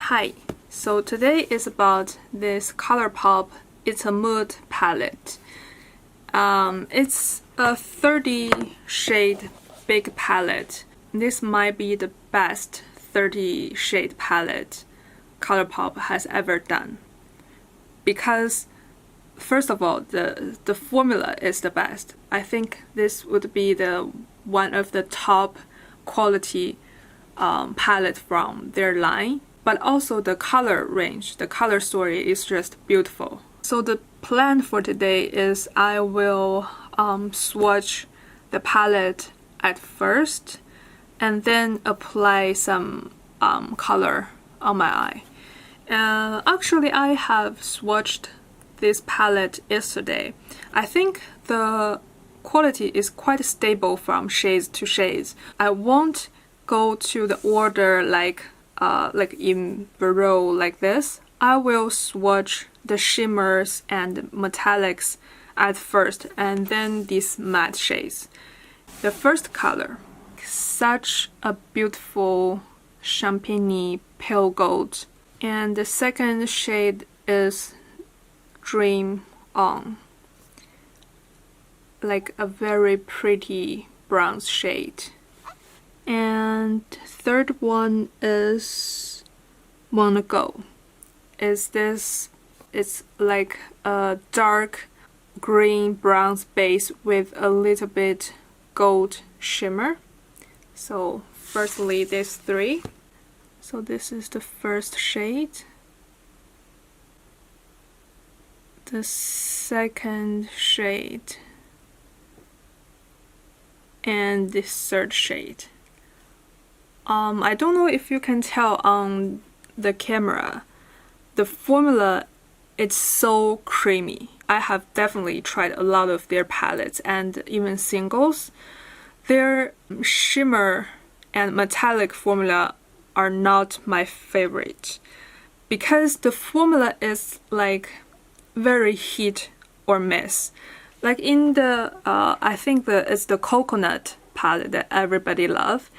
Hi, so today is about this Colourpop It's a Mood palette. It's a 30 shade big palette. This might be the best 30 shade palette Colourpop has ever done. Because first of all, the formula is the best. I think this would be one of the top quality palette from their line. But also the color range, the color story is just beautiful. So the plan for today is I will swatch the palette at first and then apply some color on my eye. Actually, I have swatched this palette yesterday. I think the quality is quite stable from shades to shades. I won't go to the order like in the row like this. I will swatch the shimmers and metallics at first and then these matte shades. The first color, such a beautiful champagne pale gold, and the second shade is Dream On, like a very pretty bronze shade. And third one is Wanna Go. It's like a dark green bronze base with a little bit gold shimmer. So firstly these three. So this is the first shade. The second shade. And the third shade. I don't know if you can tell on the camera, the formula is so creamy. I have definitely tried a lot of their palettes and even singles. Their shimmer and metallic formula are not my favorite because the formula is like very hit or miss. Like in the, I think it's the coconut palette that everybody loves.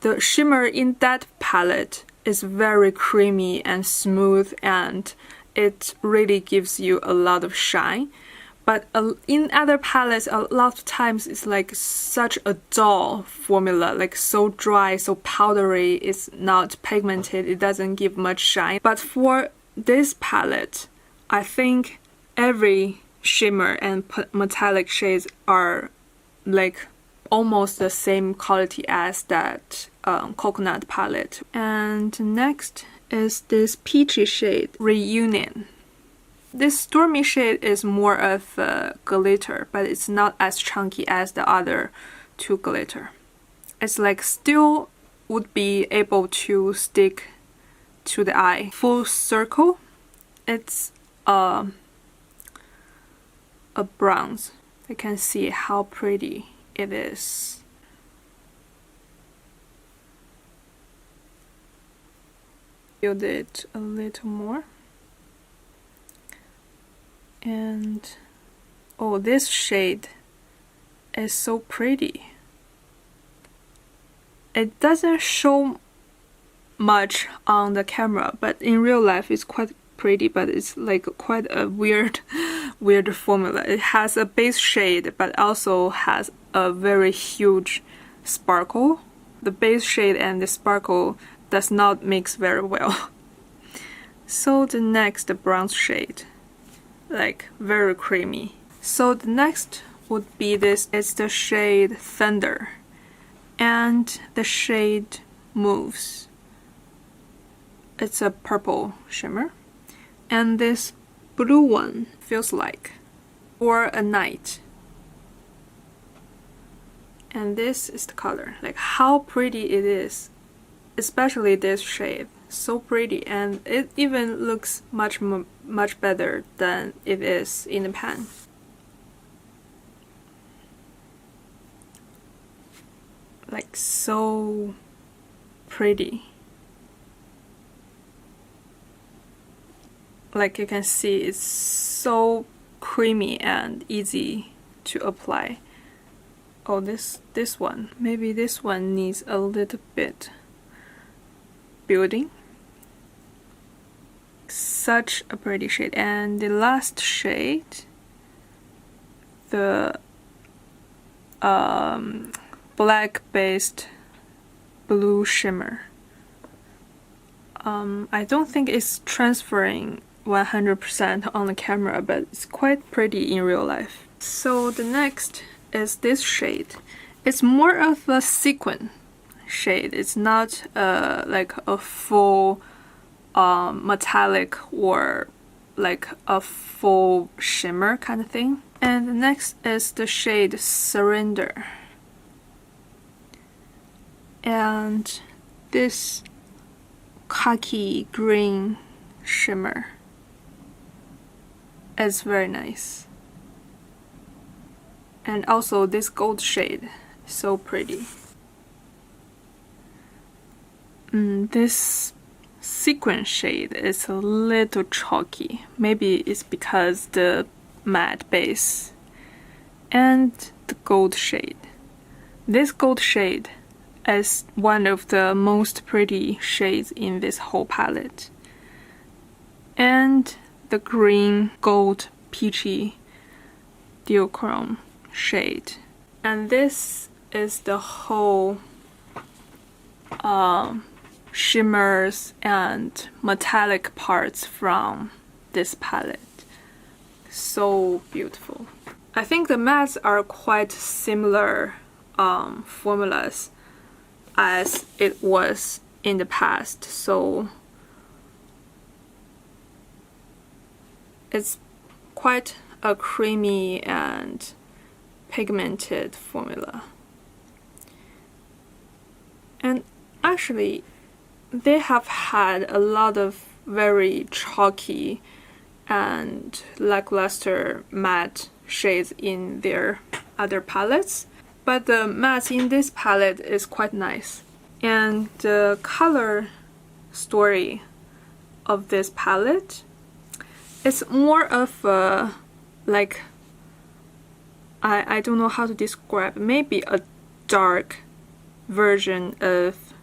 The shimmer in that palette is very creamy and smooth and it really gives you a lot of shine. But in other palettes, a lot of times it's like such a dull formula, like so dry, so powdery, it's not pigmented, it doesn't give much shine. But for this palette, I think every shimmer and metallic shades are like almost the same quality as that coconut palette. And next is this peachy shade, Reunion. This stormy shade is more of a glitter, but it's not as chunky as the other two glitter. It's like still would be able to stick to the eye. Full circle, it's a bronze. You can see how pretty it is. Build it a little more. And oh, this shade is so pretty. It doesn't show much on the camera, but in real life it's quite pretty, but it's like quite a weird formula. It has a base shade but also has a very huge sparkle. The base shade and the sparkle does not mix very well. So the next, the bronze shade, like very creamy. So the next would be this. It's the shade Thunder, and the shade Moves. It's a purple shimmer. And this blue one feels like For a Night. And this is the color. Like how pretty it is, especially this shade. So pretty, and it even looks much better than it is in the pan. Like so pretty. Like you can see, it's so creamy and easy to apply. Oh, this one. Maybe this one needs a little bit building. such a pretty shade. And the last shade, the black based blue shimmer. I don't think it's transferring 100% on the camera, but it's quite pretty in real life. So the next is this shade. It's more of a sequin shade. It's not like a full metallic or like a full shimmer kind of thing. And the next is the shade Surrender. And this khaki green shimmer is very nice. And also this gold shade, so pretty. This sequin shade is a little chalky. Maybe it's because the matte base. And the gold shade. This gold shade is one of the most pretty shades in this whole palette. And the green gold peachy duochrome shade. And this is the whole shimmers and metallic parts from this palette. So beautiful. I think the mattes are quite similar formulas as it was in the past, so it's quite a creamy and pigmented formula. And actually, they have had a lot of very chalky and lackluster matte shades in their other palettes, but the matte in this palette is quite nice. And the color story of this palette is more of a, like, I don't know how to describe, maybe a dark version of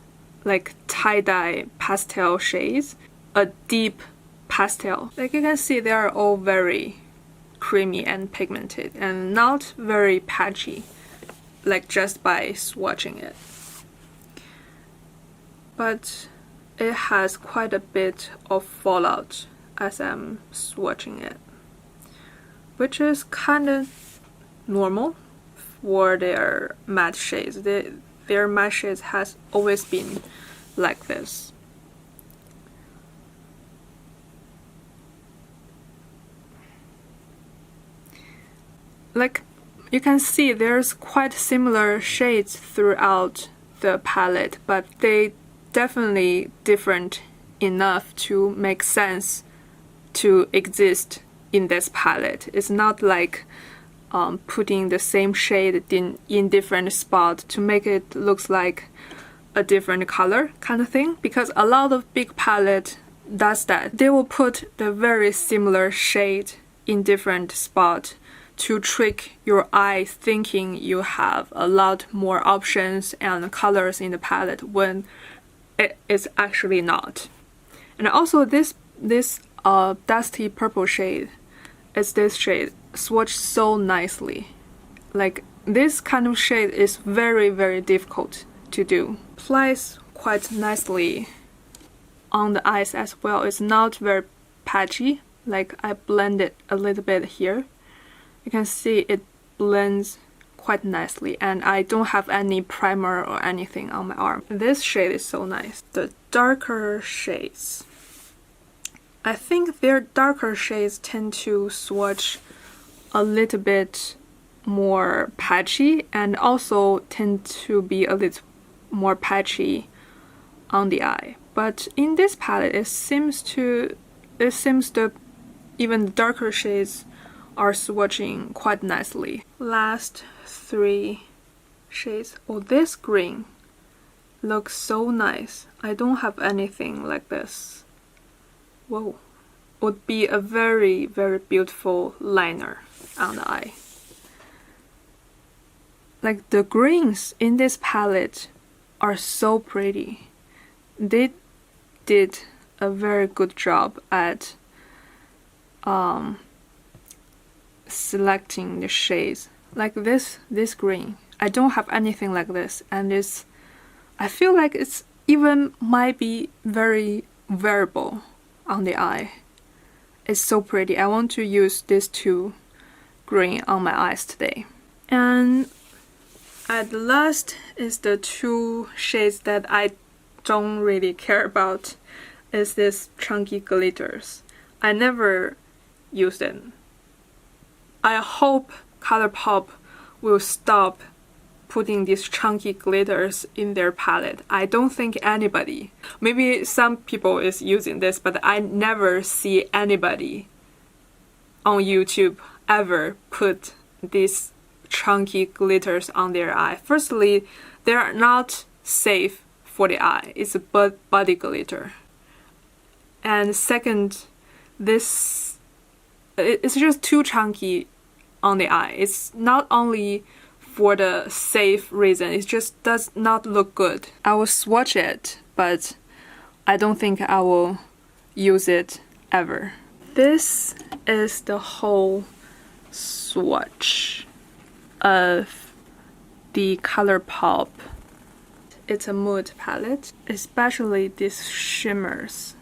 like tie-dye pastel shades, a deep pastel. Like you can see, they are all very creamy and pigmented and not very patchy, like just by swatching it. But it has quite a bit of fallout as I'm swatching it, which is kind of normal for their matte shades. Their matte shades has always been like this. Like you can see, there's quite similar shades throughout the palette, but they definitely different enough to make sense to exist in this palette. It's not like putting the same shade in different spots to make it looks like a different color kind of thing, because a lot of big palette does that. They will put the very similar shade in different spots to trick your eye thinking you have a lot more options and colors in the palette when it is actually not. And also this dusty purple shade is this shade swatched so nicely. Like this kind of shade is very, very difficult to do. Applies quite nicely on the eyes as well. It's not very patchy. Like I blend it a little bit here. You can see it blends quite nicely, and I don't have any primer or anything on my arm. This shade is so nice. The darker shades, I think their darker shades tend to swatch a little bit more patchy and also tend to be a little more patchy on the eye. But in this palette, it seems that even the darker shades are swatching quite nicely. Last three shades. Oh, this green looks so nice. I don't have anything like this. Whoa. Would be a very, very beautiful liner on the eye. Like the greens in this palette are so pretty. They did a very good job at selecting the shades. Like this green. I don't have anything like this, and I feel like it's even might be very wearable on the eye. It's so pretty. I want to use these two green on my eyes today. And at last is the two shades that I don't really care about, is this chunky glitters. I never use them. I hope Colourpop will stop putting these chunky glitters in their palette. I don't think anybody, maybe some people is using this, but I never see anybody on YouTube ever put these chunky glitters on their eye. Firstly, they are not safe for the eye. It's a body glitter. And second, it's just too chunky on the eye. It's not only for the safe reason, it just does not look good. I will swatch it, but I don't think I will use it ever. This is the whole swatch of the Colourpop. It's a mood palette, especially these shimmers.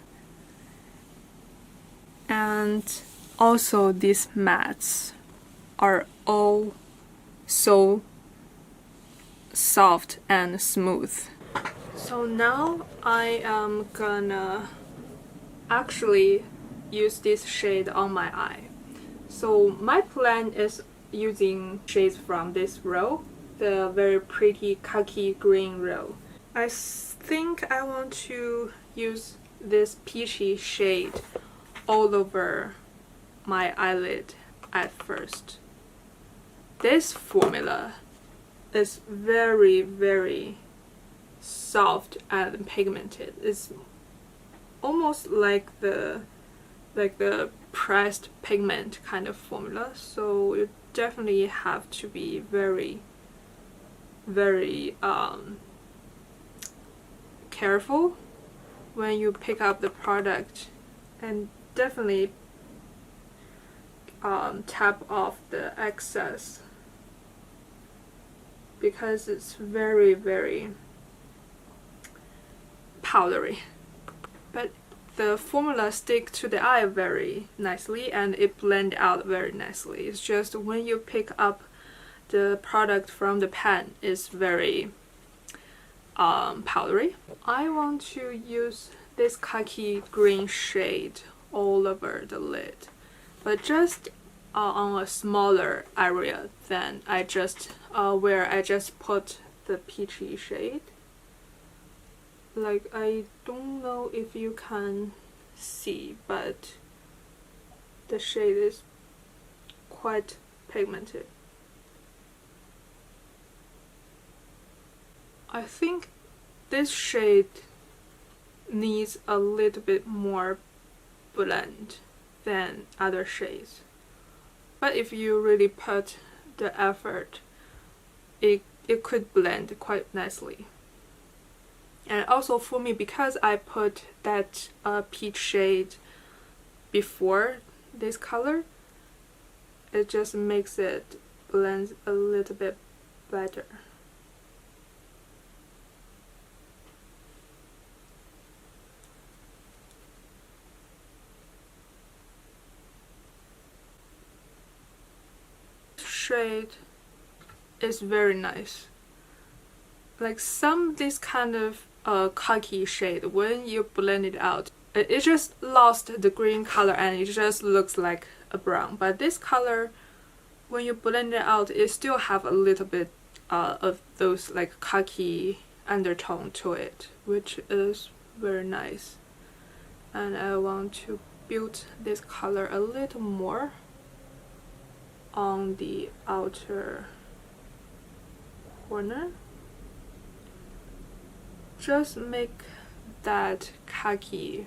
And also these mattes are all so soft and smooth. So now I am gonna actually use this shade on my eye. So my plan is using shades from this row, the very pretty khaki green row. I think I want to use this peachy shade all over my eyelid at first. This formula is very, very soft and pigmented. It's almost like the pressed pigment kind of formula, so you definitely have to be very, very careful when you pick up the product, and definitely tap off the excess, because it's very, very powdery. But the formula sticks to the eye very nicely and it blends out very nicely. It's just when you pick up the product from the pan, it's very powdery. I want to use this khaki green shade all over the lid, but just on a smaller area than I just where I just put the peachy shade. Like, I don't know if you can see, but the shade is quite pigmented. I think this shade needs a little bit more blend than other shades, but if you really put the effort, it could blend quite nicely. And also for me, because I put that peach shade before this color, it just makes it blend a little bit better. Shade is very nice. Like this kind of khaki shade, when you blend it out, it just lost the green color and it just looks like a brown. But this color, when you blend it out, it still have a little bit of those like khaki undertone to it, which is very nice. And I want to build this color a little more on the outer corner. Just make that khaki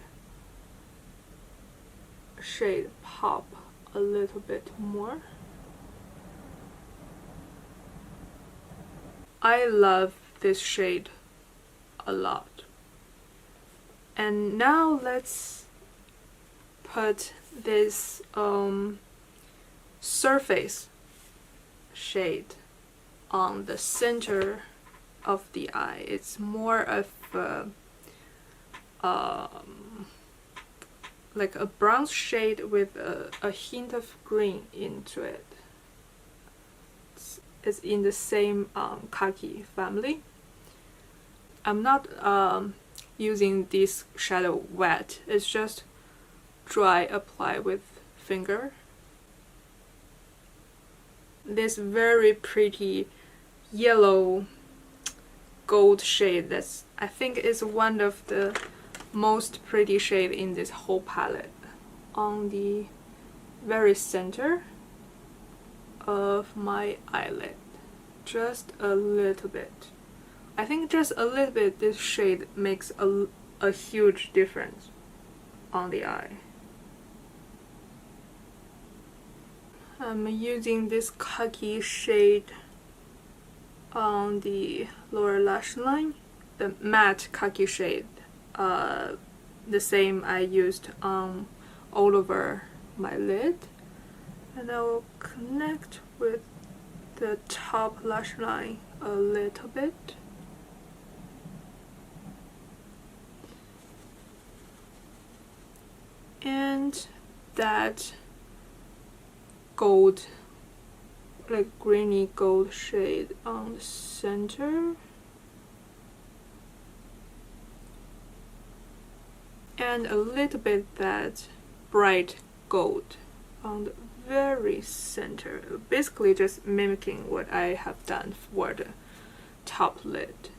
shade pop a little bit more. I love this shade a lot. And now let's put this surface shade on the center of the eye. It's more of like a bronze shade with a hint of green into it. It's in the same khaki family. I'm not using this shadow wet, it's just dry apply with finger. This very pretty yellow gold shade that's I think is one of the most pretty shade in this whole palette, on the very center of my eyelid, just a little bit. I think just a little bit this shade makes a huge difference on the eye. I'm using this khaki shade on the lower lash line, the matte khaki shade, the same I used all over my lid, and I will connect with the top lash line a little bit. And that gold, like greeny gold shade on the center, and a little bit that bright gold on the very center, basically just mimicking what I have done for the top lid.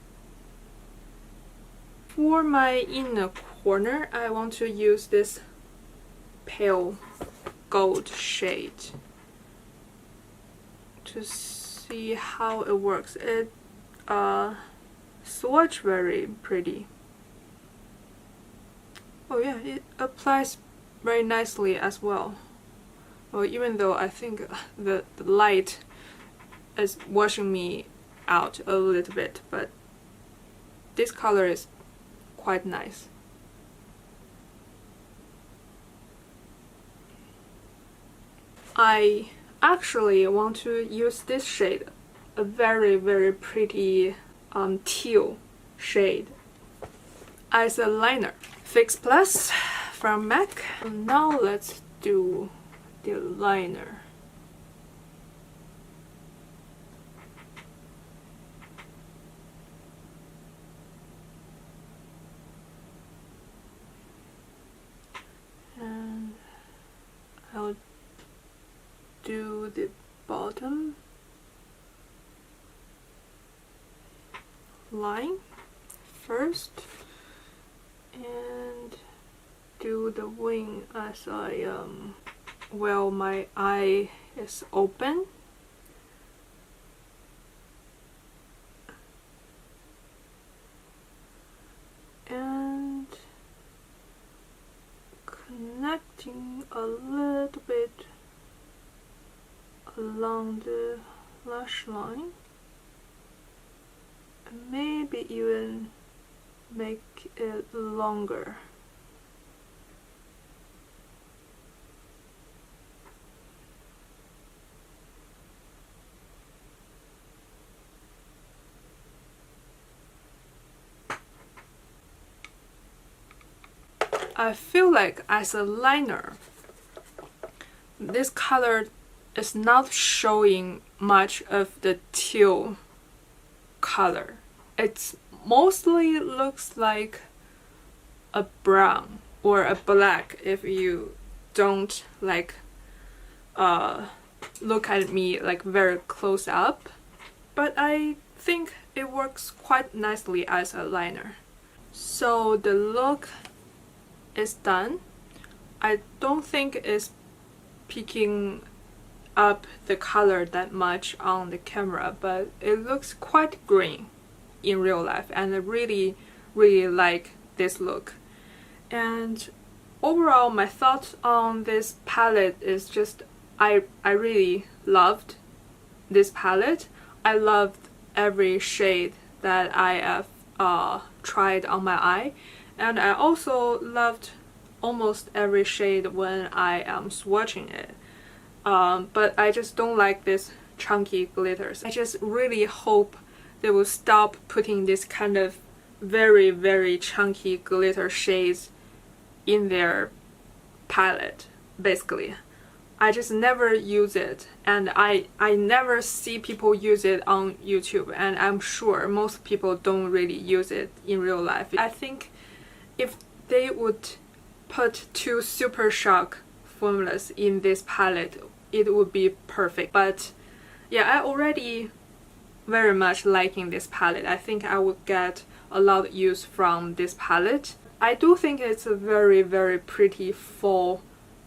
For my inner corner, I want to use this pale gold shade to see how it works. It swatch very pretty. Oh yeah, it applies very nicely as well. Well, even though I think the light is washing me out a little bit, but this color is quite nice. I actually want to use this shade, a very pretty teal shade, as a liner. Fix Plus from MAC. Now let's do the liner. And I'll do the bottom line first and do the wing as I while my eye is open. And connecting a little bit along the lash line, and maybe even make it longer. I feel like as a liner, this color is not showing much of the teal color. It mostly looks like a brown or a black if you don't like look at me like very close up, but I think it works quite nicely as a liner. So the look is done. I don't think it's picking up the color that much on the camera, but it looks quite green in real life, and I really like this look. And overall, my thoughts on this palette is just I really loved this palette. I loved every shade that I have tried on my eye, and I also loved almost every shade when I am swatching it. But I just don't like this chunky glitters. I just really hope they will stop putting this kind of very, very chunky glitter shades in their palette, basically. I just never use it, and I never see people use it on YouTube, and I'm sure most people don't really use it in real life. I think if they would put 2 Super Shock formulas in this palette, it would be perfect. But yeah, I already very much liking this palette. I think I would get a lot of use from this palette. I do think it's a very, very pretty fall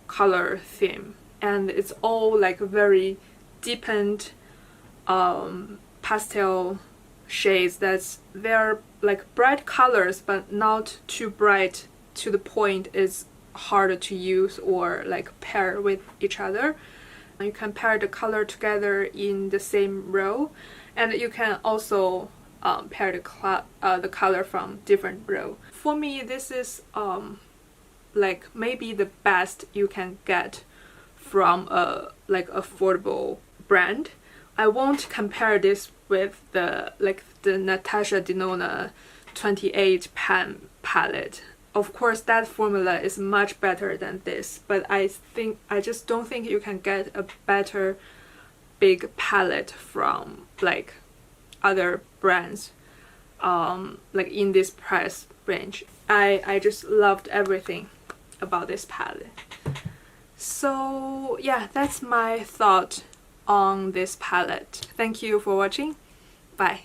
color theme, and it's all like very deepened pastel shades they're like bright colors but not too bright to the point it's harder to use or like pair with each other. You can pair the color together in the same row, and you can also pair the color from different row. For me, this is like maybe the best you can get from a like affordable brand. I won't compare this with the Natasha Denona 28 pan palette. Of course, that formula is much better than this, but I just don't think you can get a better big palette from like other brands like in this price range. I just loved everything about this palette. So yeah, that's my thought on this palette. Thank you for watching. Bye.